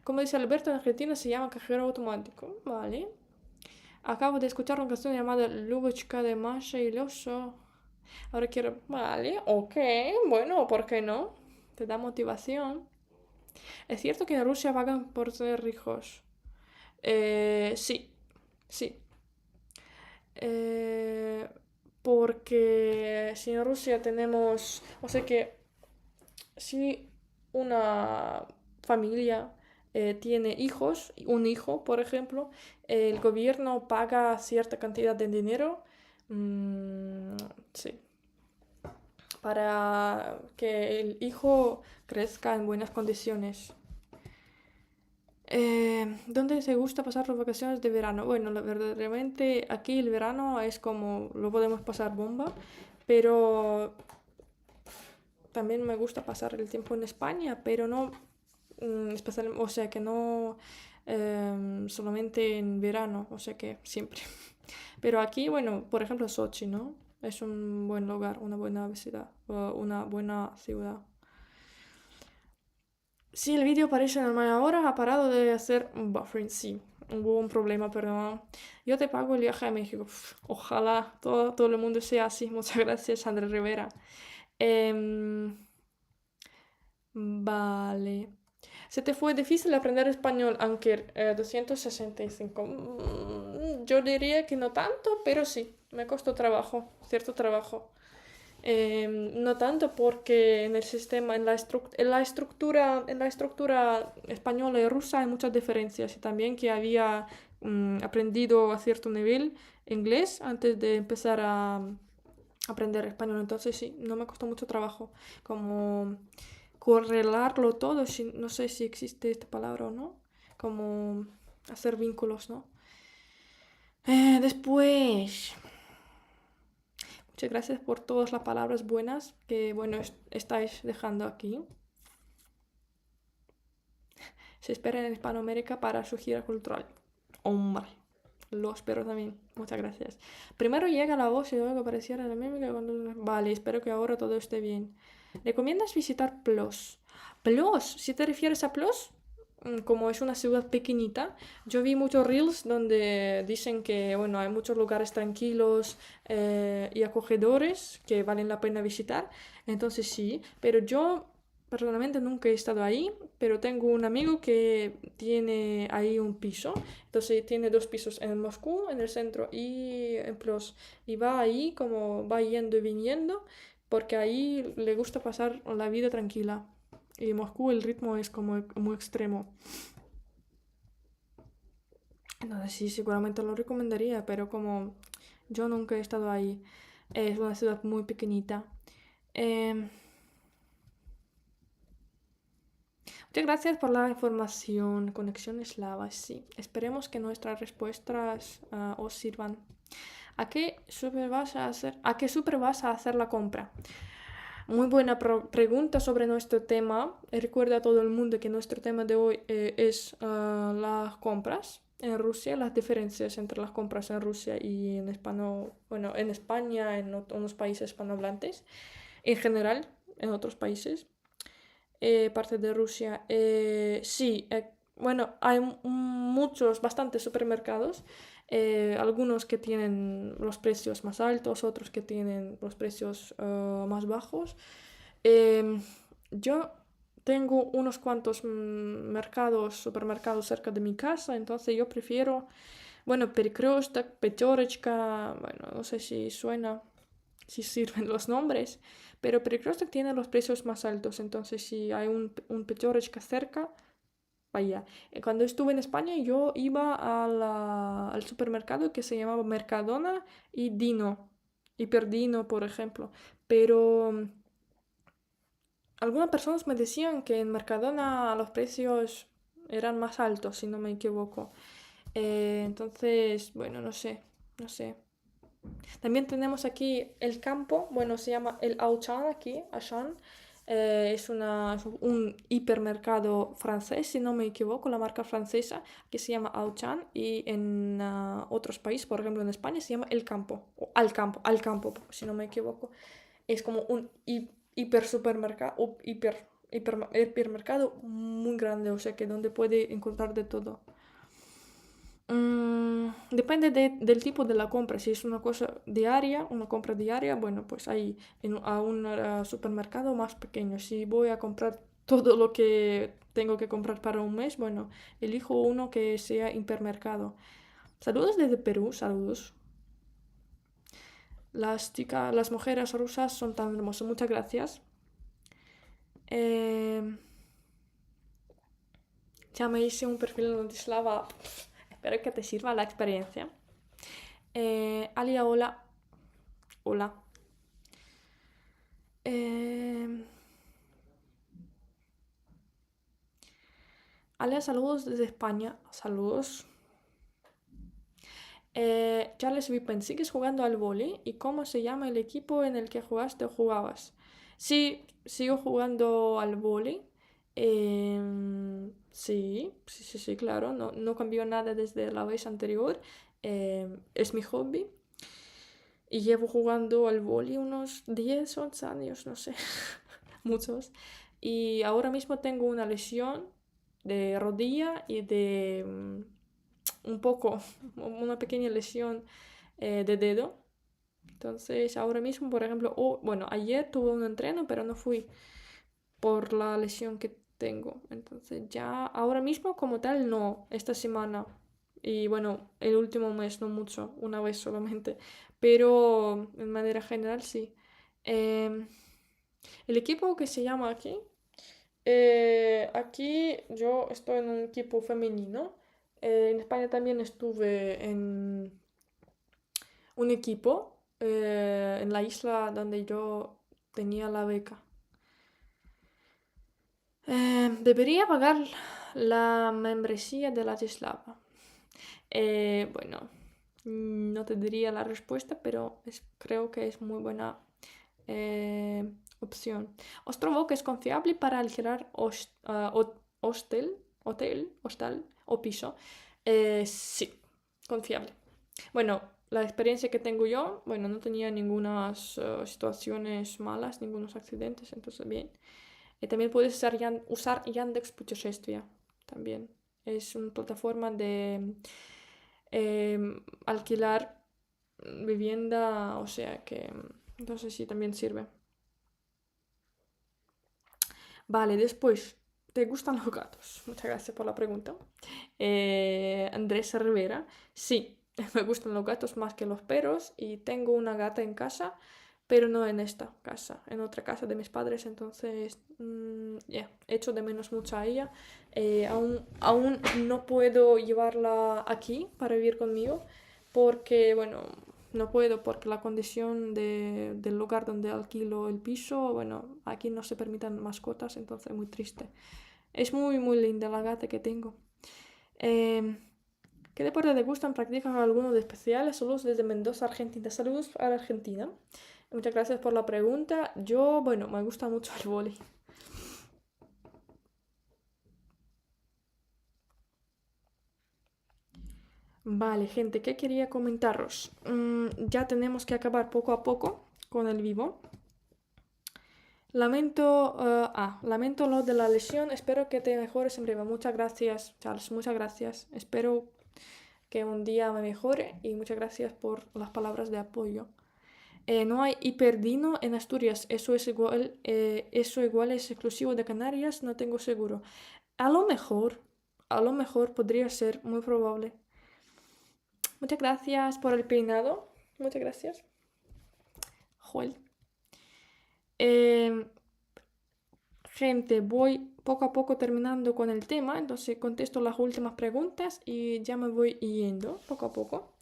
Como dice Alberto, en Argentina se llama cajero automático, vale. Acabo de escuchar una canción llamada Lubochka de Masha y el oso. Ahora quiero, vale, ok, bueno, ¿por qué no? Te da motivación. Es cierto que en Rusia pagan por tener hijos. Sí, sí. Eh, Porque si en Rusia tenemos, o sea que si una familia tiene hijos, un hijo, por ejemplo, el gobierno paga cierta cantidad de dinero. Sí, para que el hijo crezca en buenas condiciones. ¿Dónde te gusta pasar las vacaciones de verano? Bueno, verdaderamente aquí el verano es como lo podemos pasar bomba, pero también me gusta pasar el tiempo en España, pero no o sea que no solamente en verano, o sea que siempre. Pero aquí, bueno, por ejemplo, Sochi, ¿no? Es un buen lugar, una buena ciudad, una buena ciudad. Sí, el vídeo parece normal ahora, ha parado de hacer un buffering, sí. Hubo un problema, perdón. Yo te pago el viaje a México. Ojalá todo el mundo sea así. Muchas gracias, Andrés Rivera. Em, vale. ¿Se te fue difícil aprender español, Anker? 265. Yo diría que no tanto, pero sí, me costó trabajo, cierto trabajo. No tanto porque en el sistema, en la estructura española y rusa hay muchas diferencias y también que había aprendido a cierto nivel inglés antes de empezar a aprender español. Entonces sí, no me costó mucho trabajo como correlarlo todo, no sé si existe esta palabra o no, como hacer vínculos, ¿no? Después, muchas gracias por todas las palabras buenas que, bueno, estáis dejando aquí. Se espera en Hispanoamérica para su gira cultural. Hombre, lo espero también. Muchas gracias. Primero llega la voz y luego apareciera la mímica cuando... Vale, espero que ahora todo esté bien. ¿Recomiendas visitar Plos? Plos, si te refieres a Plos, como es una ciudad pequeñita, yo vi muchos reels donde dicen que, bueno, hay muchos lugares tranquilos y acogedores que valen la pena visitar. Entonces sí, pero yo personalmente nunca he estado ahí, pero tengo un amigo que tiene ahí un piso. Entonces tiene dos pisos en Moscú, en el centro, y en Plos. Y va ahí como va yendo y viniendo, porque ahí le gusta pasar la vida tranquila. Y en Moscú el ritmo es como muy extremo. Entonces sí, seguramente lo recomendaría, pero como yo nunca he estado ahí, es una ciudad muy pequeñita. Em, Muchas gracias por la información, conexión eslava. Sí, esperemos que nuestras respuestas os sirvan. ¿A qué súper vas a hacer? ¿A qué súper vas a hacer la compra? Muy buena pregunta sobre nuestro tema. Recuerda a todo el mundo que nuestro tema de hoy es las compras en Rusia, las diferencias entre las compras en Rusia y en bueno, en España, en unos países hispanohablantes, en general, en otros países, parte de Rusia. Sí, bueno, hay muchos, bastantes supermercados. Algunos que tienen los precios más altos, otros que tienen los precios más bajos. Em, yo tengo unos cuantos supermercados cerca de mi casa, entonces yo prefiero, bueno, Перекресток, Пятерочка, bueno, no sé si suena, si sirven los nombres, pero Перекресток tiene los precios más altos, entonces si hay un Пятерочка cerca, vaya. Cuando estuve en España yo iba al supermercado que se llamaba Mercadona y Dino, Hiperdino, por ejemplo, pero algunas personas me decían que en Mercadona los precios eran más altos, si no me equivoco. Entonces, bueno, no sé. También tenemos aquí el campo, bueno, se llama el Auchan aquí, Auchan. Es un hipermercado francés, si no me equivoco, la marca francesa que se llama Auchan y en otros países, por ejemplo en España, se llama El Campo, o Al Campo, si no me equivoco. Es como un hiper supermercado, hipermercado muy grande, o sea que donde puede encontrar de todo. Depende del tipo de la compra. Si es una cosa diaria, una compra diaria, bueno, pues ahí a un supermercado más pequeño. Si voy a comprar todo lo que tengo que comprar para un mes, bueno, elijo uno que sea hipermercado. Saludos desde Perú, saludos. Las mujeres rusas son tan hermosas. Muchas gracias. Ya me hice un perfil en Ladislava. Espero que te sirva la experiencia. Alia, hola. Hola. Eh, Ale, saludos desde España. Saludos. Charles Vipen, ¿sigues jugando al vóley? ¿Y cómo se llama el equipo en el que jugaste o jugabas? Sí, sigo jugando al vóley. Sí, claro. No cambió nada desde la vez anterior. Es mi hobby. Y llevo jugando al vóley unos 10 11 años, no sé, muchos. Y ahora mismo tengo una lesión de rodilla y de un poco, una pequeña lesión de dedo. Entonces, ahora mismo, por ejemplo, bueno, ayer tuve un entreno, pero no fui por la lesión que tengo. Entonces, ya ahora mismo como tal, no, esta semana. Y bueno, el último mes, no mucho, una vez solamente. Pero en manera general, sí. Em, el equipo que se llama aquí yo estoy en un equipo femenino. En España también estuve en un equipo en la isla donde yo tenía la beca. Debería pagar la membresía de la Ladislava. Bueno, no te diría la respuesta, pero creo que es muy buena opción. Ostrovo que es confiable para alquilar hostal o piso. Sí, confiable. Bueno, la experiencia que tengo yo, bueno, no tenía ninguna situaciones malas, ningunos accidentes, entonces bien. Y también puedes usar Yandex Путешествия también. Es una plataforma de alquilar vivienda, o sea que entonces sí, también sirve. Vale, después, ¿te gustan los gatos? Muchas gracias por la pregunta. Andrés Rivera, sí, me gustan los gatos más que los perros y tengo una gata en casa, pero no en esta casa, en otra casa de mis padres, entonces, echo de menos mucho a ella. Aún no puedo llevarla aquí para vivir conmigo porque, bueno, no puedo porque la condición del lugar donde alquilo el piso, bueno, aquí no se permitan mascotas, entonces muy triste. Es muy, muy linda la gata que tengo. Em, ¿Qué deporte te gustan? ¿Practican alguno de especiales? Saludos desde Mendoza, Argentina. Saludos a la Argentina. Muchas gracias por la pregunta. Yo, bueno, me gusta mucho el vóley. Vale, gente, ¿qué quería comentaros? Ya tenemos que acabar poco a poco con el vivo. Lamento lo de la lesión. Espero que te mejores en breve. Muchas gracias, Charles. Muchas gracias. Espero que un día me mejore y muchas gracias por las palabras de apoyo. No hay hiperdino en Asturias. Eso igual es exclusivo de Canarias. No tengo seguro. A lo mejor, a lo mejor podría ser, muy probable. Muchas gracias por el peinado. Muchas gracias. Joel. Eh, Gente, voy poco a poco terminando con el tema, entonces contesto las últimas preguntas y ya me voy yendo poco a poco.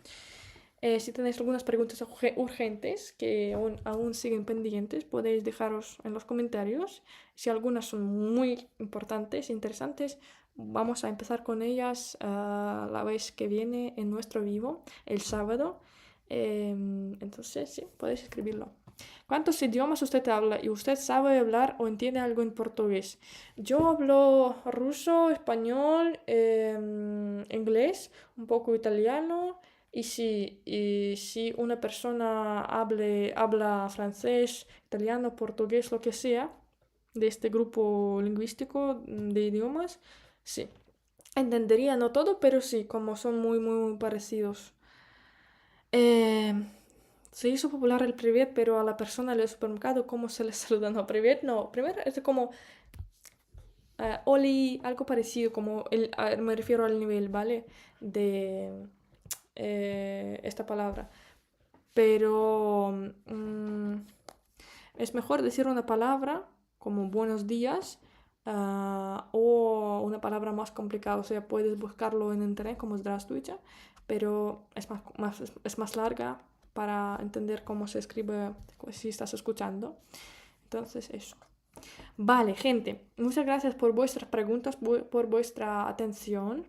Si tenéis algunas preguntas urgentes que aún siguen pendientes, podéis dejaros en los comentarios. Si algunas son muy importantes, interesantes, vamos a empezar con ellas la vez que viene en nuestro vivo, el sábado. Entonces, sí, podéis escribirlo. ¿Cuántos idiomas usted habla y usted sabe hablar o entiende algo en portugués? Yo hablo ruso, español, inglés, un poco italiano. Y si una persona habla francés, italiano, portugués, lo que sea, de este grupo lingüístico de idiomas, sí. Entendería no todo, pero sí, como son muy, muy, muy parecidos. Eh, Se hizo popular el privet, pero a la persona del supermercado, ¿cómo se le saluda? No, privet no. Primero es como Oli, algo parecido, como me refiero al nivel, ¿vale? De esta palabra. Pero es mejor decir una palabra como buenos días o una palabra más complicada. O sea, puedes buscarlo en internet como Здравствуйте, pero es más larga para entender cómo se escribe si estás escuchando. Entonces, eso. Vale, gente, muchas gracias por vuestras preguntas, por vuestra atención,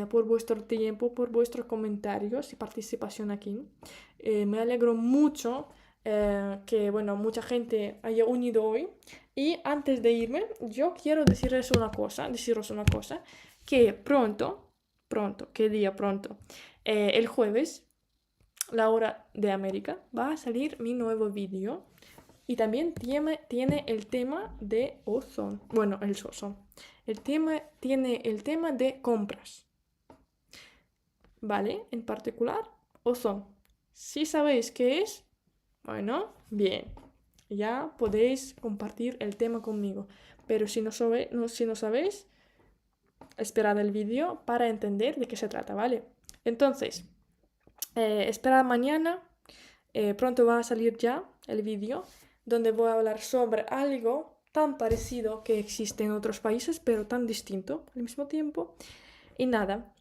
por vuestro tiempo, por vuestros comentarios y participación aquí. Me alegro mucho que, bueno, mucha gente haya unido hoy. Y antes de irme, yo quiero deciros una cosa, que pronto, ¿qué día pronto? El jueves, la hora de América, va a salir mi nuevo vídeo. Y también tiene el tema de Ozone. Bueno, el Ozone. Tiene el tema de compras. ¿Vale? En particular, Ozone. Si sabéis qué es, bueno, bien. Ya podéis compartir el tema conmigo. Pero si no sabéis, esperad el vídeo para entender de qué se trata, ¿vale? Entonces, esperad mañana. Pronto va a salir ya el vídeo donde voy a hablar sobre algo tan parecido que existe en otros países, pero tan distinto al mismo tiempo. Y nada,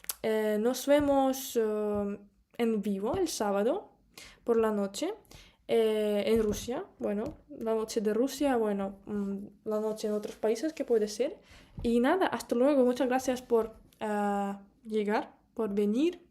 nos vemos en vivo el sábado por la noche en Rusia. Bueno, la noche de Rusia, bueno, la noche en otros países que puede ser. Y nada, hasta luego. Muchas gracias por llegar, por venir.